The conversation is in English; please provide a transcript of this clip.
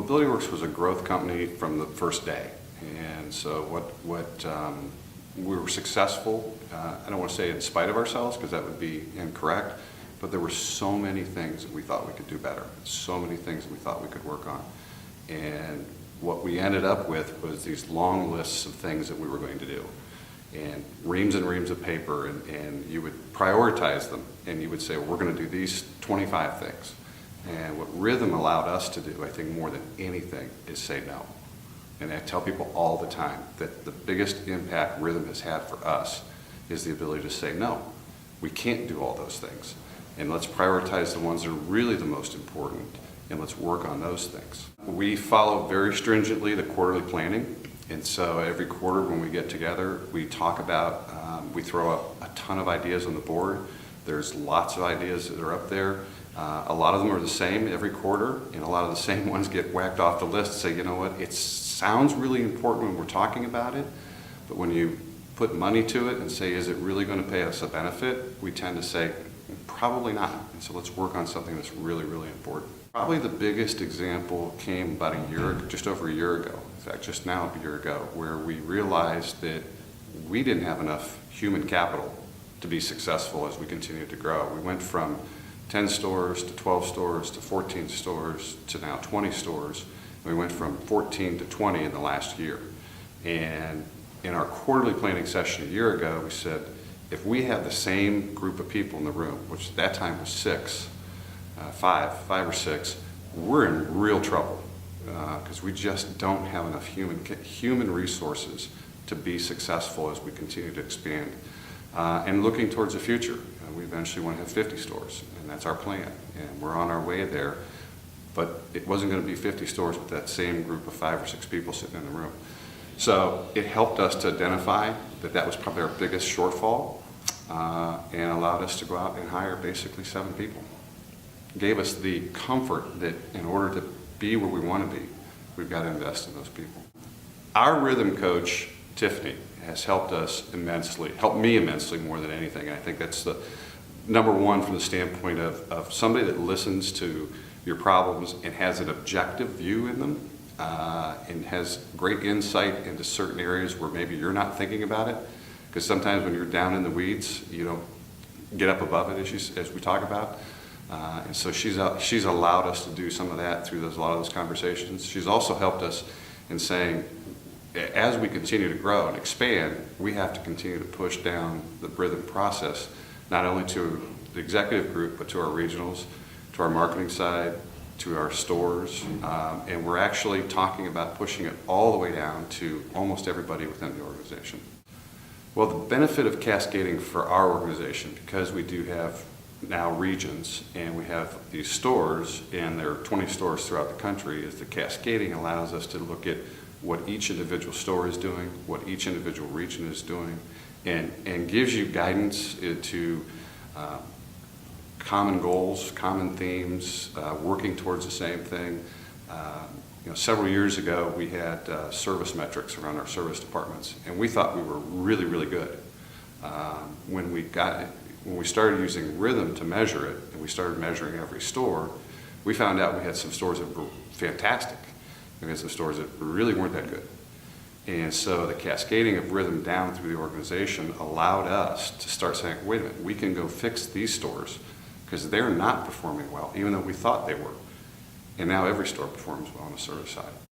MobilityWorks was a growth company from the first day, and so we were successful. I don't want to say in spite of ourselves, because that would be incorrect, but there were so many things that we thought we could do better, so many things that we thought we could work on. And what we ended up with was these long lists of things that we were going to do, and reams of paper, and you would prioritize them, and you would say, well, we're going to do these 25 things. And what Rhythm allowed us to do, I think more than anything, is say no. And I tell people all the time that the biggest impact Rhythm has had for us is the ability to say no. We can't do all those things. And let's prioritize the ones that are really the most important, and let's work on those things. We follow very stringently the quarterly planning. And so every quarter when we get together, we talk about, we throw up a ton of ideas on the board. There's lots of ideas that are up there. A lot of them are the same every quarter, and a lot of the same ones get whacked off the list and say, you know what, it sounds really important when we're talking about it, but when you put money to it and say, is it really going to pay us a benefit, we tend to say, probably not. And so let's work on something that's really, really important. Probably the biggest example came about just over a year ago, in fact, just now a year ago, where we realized that we didn't have enough human capital to be successful as we continued to grow. We went from 10 stores to 12 stores to 14 stores to now 20 stores. We went from 14 to 20 in the last year. And in our quarterly planning session a year ago, we said, if we have the same group of people in the room, which at that time was five or six, we're in real trouble because we just don't have enough human resources to be successful as we continue to expand. And looking towards the future, we eventually want to have 50 stores, and that's our plan, and we're on our way there. But it wasn't going to be 50 stores with that same group of 5 or 6 people sitting in the room. So it helped us to identify that that was probably our biggest shortfall, and allowed us to go out and hire basically 7 people. Gave us the comfort that in order to be where we want to be, we've got to invest in those people. Our Rhythm coach, Tiffany, has helped me immensely more than anything. And I think that's the number one from the standpoint of somebody that listens to your problems and has an objective view in them, and has great insight into certain areas where maybe you're not thinking about it. Because sometimes when you're down in the weeds, you don't get up above it, as we talk about. And so she's allowed us to do some of that through a lot of those conversations. She's also helped us in saying, as we continue to grow and expand, we have to continue to push down the Rhythm process, not only to the executive group, but to our regionals, to our marketing side, to our stores, and we're actually talking about pushing it all the way down to almost everybody within the organization. Well, the benefit of cascading for our organization, because we do have now regions and we have these stores, and there are 20 stores throughout the country, is the cascading allows us to look at what each individual store is doing, what each individual region is doing, and gives you guidance into common goals, common themes, working towards the same thing. Several years ago, we had service metrics around our service departments, and we thought we were really, really good. When we started using Rhythm to measure it, and we started measuring every store, we found out we had some stores that were fantastic. We had some stores that really weren't that good. And so the cascading of Rhythm down through the organization allowed us to start saying, wait a minute, we can go fix these stores because they're not performing well, even though we thought they were. And now every store performs well on the service side.